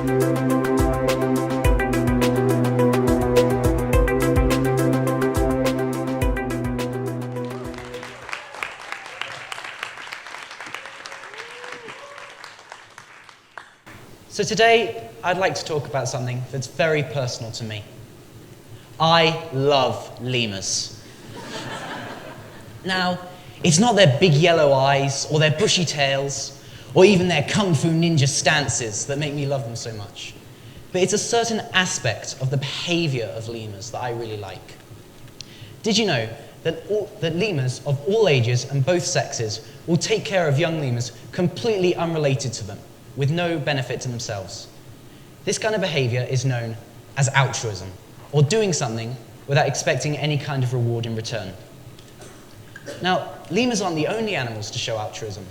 So today, I'd like to talk about something that's very personal to me. I love lemurs. Now, it's not their big yellow eyes, or their bushy tails, or even their kung fu ninja stances that make me love them so much. But it's a certain aspect of the behavior of lemurs that I really like. Did you know that lemurs of all ages and both sexes will take care of young lemurs completely unrelated to them, with no benefit to themselves? This kind of behavior is known as altruism, or doing something without expecting any kind of reward in return. Now, lemurs aren't the only animals to show altruism.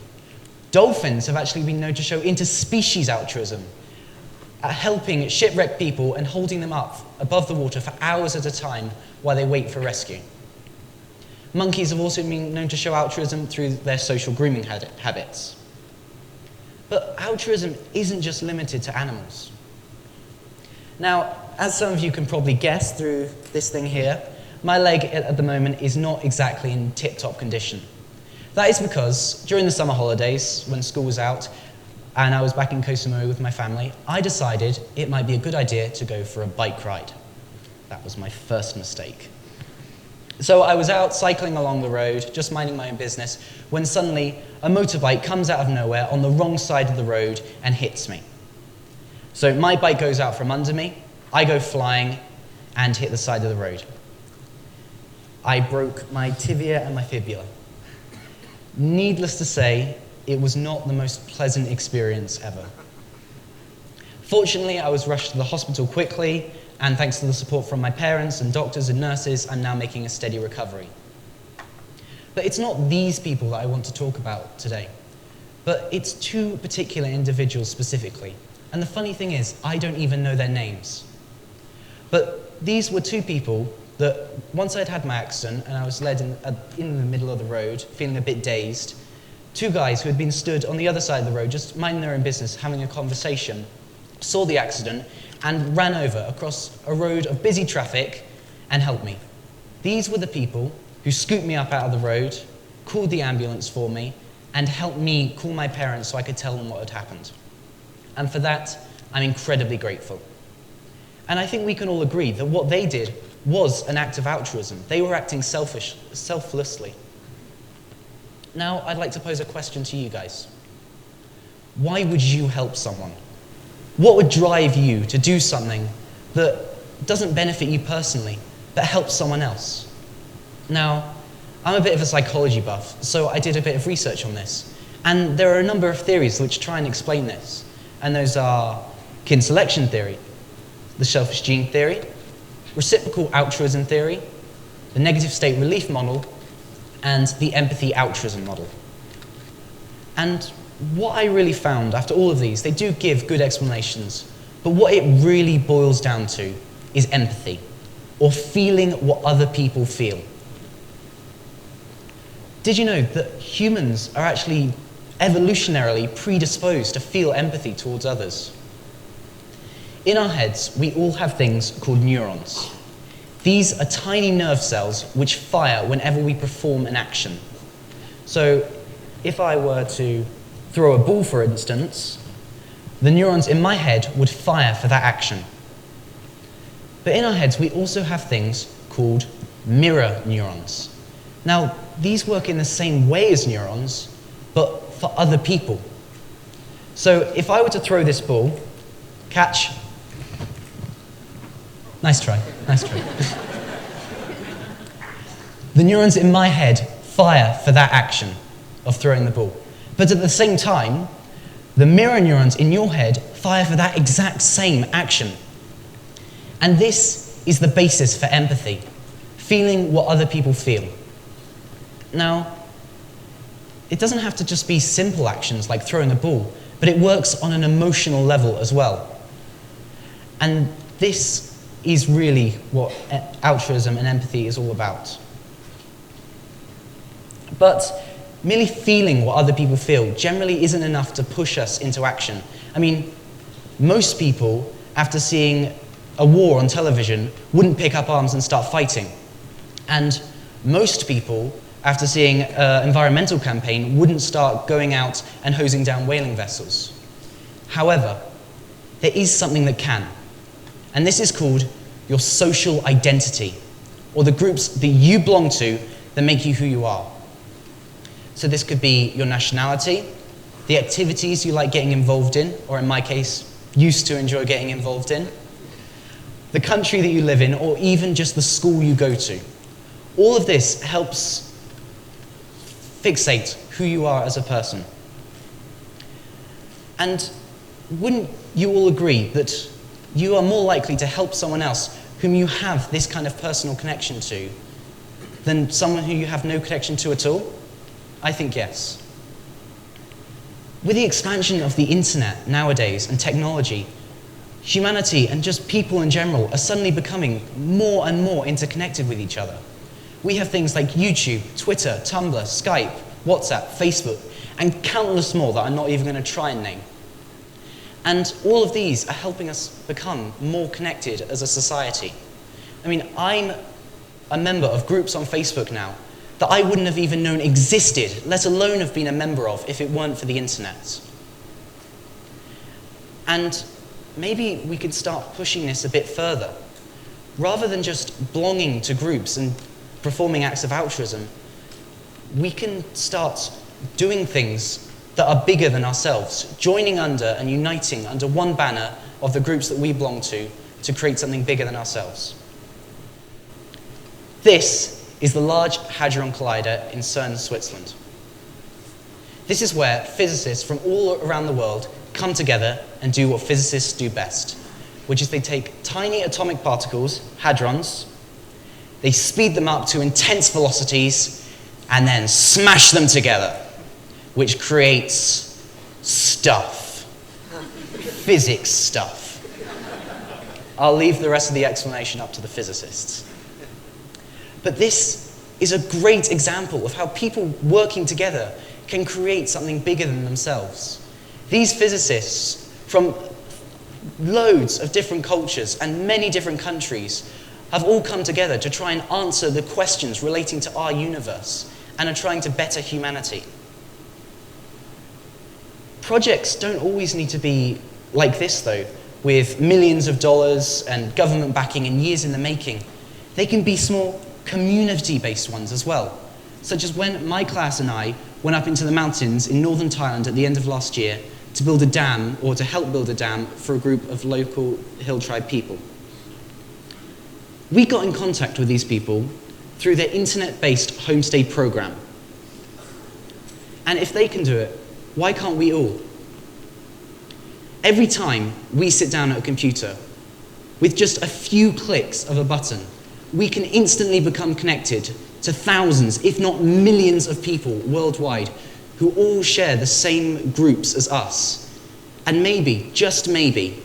Dolphins have actually been known to show interspecies altruism, helping shipwrecked people and holding them up above the water for hours at a time while they wait for rescue. Monkeys have also been known to show altruism through their social grooming habits. But altruism isn't just limited to animals. Now, as some of you can probably guess through this thing here, my leg at the moment is not exactly in tip-top condition. That is because during the summer holidays, when school was out, and I was back in Koh Samui with my family, I decided it might be a good idea to go for a bike ride. That was my first mistake. So I was out cycling along the road, just minding my own business, when suddenly a motorbike comes out of nowhere on the wrong side of the road and hits me. So my bike goes out from under me, I go flying and hit the side of the road. I broke my tibia and my fibula. Needless to say, it was not the most pleasant experience ever. Fortunately, I was rushed to the hospital quickly, and thanks to the support from my parents and doctors and nurses, I'm now making a steady recovery. But it's not these people that I want to talk about today, but it's two particular individuals specifically. And the funny thing is, I don't even know their names. But these were two people that, once I'd had my accident and I was led in the middle of the road, feeling a bit dazed, two guys who had been stood on the other side of the road, just minding their own business, having a conversation, saw the accident and ran over across a road of busy traffic and helped me. These were the people who scooped me up out of the road, called the ambulance for me, and helped me call my parents so I could tell them what had happened. And for that, I'm incredibly grateful. And I think we can all agree that what they did was an act of altruism. They were acting selflessly. Now, I'd like to pose a question to you guys. Why would you help someone? What would drive you to do something that doesn't benefit you personally, but helps someone else? Now, I'm a bit of a psychology buff, so I did a bit of research on this. And there are a number of theories which try and explain this. And those are kin selection theory, the selfish gene theory, reciprocal altruism theory, the negative state relief model, and the empathy altruism model. And what I really found after all of these, they do give good explanations, but what it really boils down to is empathy, or feeling what other people feel. Did you know that humans are actually evolutionarily predisposed to feel empathy towards others? In our heads, we all have things called neurons. These are tiny nerve cells which fire whenever we perform an action. So, if I were to throw a ball, for instance, the neurons in my head would fire for that action. But in our heads, we also have things called mirror neurons. Now, these work in the same way as neurons, but for other people. So, if I were to throw this ball, catch. Nice try. The neurons in my head fire for that action of throwing the ball. But at the same time, the mirror neurons in your head fire for that exact same action. And this is the basis for empathy, feeling what other people feel. Now, it doesn't have to just be simple actions like throwing a ball, but it works on an emotional level as well. And this is really what altruism and empathy is all about. But merely feeling what other people feel generally isn't enough to push us into action. I mean, Most people, after seeing a war on television, wouldn't pick up arms and start fighting. And most people, after seeing an environmental campaign, wouldn't start going out and hosing down whaling vessels. However, there is something that can, and this is called your social identity, or the groups that you belong to that make you who you are. So this could be your nationality, the activities you like getting involved in, or in my case, used to enjoy getting involved in, the country that you live in, or even just the school you go to. All of this helps fixate who you are as a person. And wouldn't you all agree that you are more likely to help someone else whom you have this kind of personal connection to than someone who you have no connection to at all? I think yes. With the expansion of the internet nowadays and technology, humanity and just people in general are suddenly becoming more and more interconnected with each other. We have things like YouTube, Twitter, Tumblr, Skype, WhatsApp, Facebook, and countless more that I'm not even going to try and name. And all of these are helping us become more connected as a society. I mean, I'm a member of groups on Facebook now that I wouldn't have even known existed, let alone have been a member of, if it weren't for the internet. And maybe we could start pushing this a bit further. Rather than just belonging to groups and performing acts of altruism, we can start doing things that are bigger than ourselves, joining under and uniting under one banner of the groups that we belong to create something bigger than ourselves. This is the Large Hadron Collider in CERN, Switzerland. This is where physicists from all around the world come together and do what physicists do best, which is they take tiny atomic particles, hadrons, they speed them up to intense velocities, and then smash them together, which creates stuff. Physics stuff. I'll leave the rest of the explanation up to the physicists. But this is a great example of how people working together can create something bigger than themselves. These physicists from loads of different cultures and many different countries have all come together to try and answer the questions relating to our universe and are trying to better humanity. Projects don't always need to be like this, though, with millions of dollars and government backing and years in the making. They can be small, community-based ones as well, such as when my class and I went up into the mountains in northern Thailand at the end of last year to build a dam, or to help build a dam, for a group of local hill tribe people. We got in contact with these people through their internet-based homestay program. And if they can do it, why can't we all? Every time we sit down at a computer, with just a few clicks of a button, we can instantly become connected to thousands, if not millions of people worldwide who all share the same groups as us. And maybe, just maybe,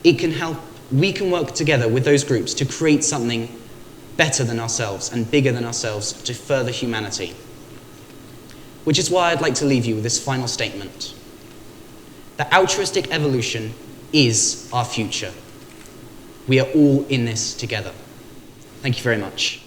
we can work together with those groups to create something better than ourselves and bigger than ourselves to further humanity. Which is why I'd like to leave you with this final statement. That altruistic evolution is our future. We are all in this together. Thank you very much.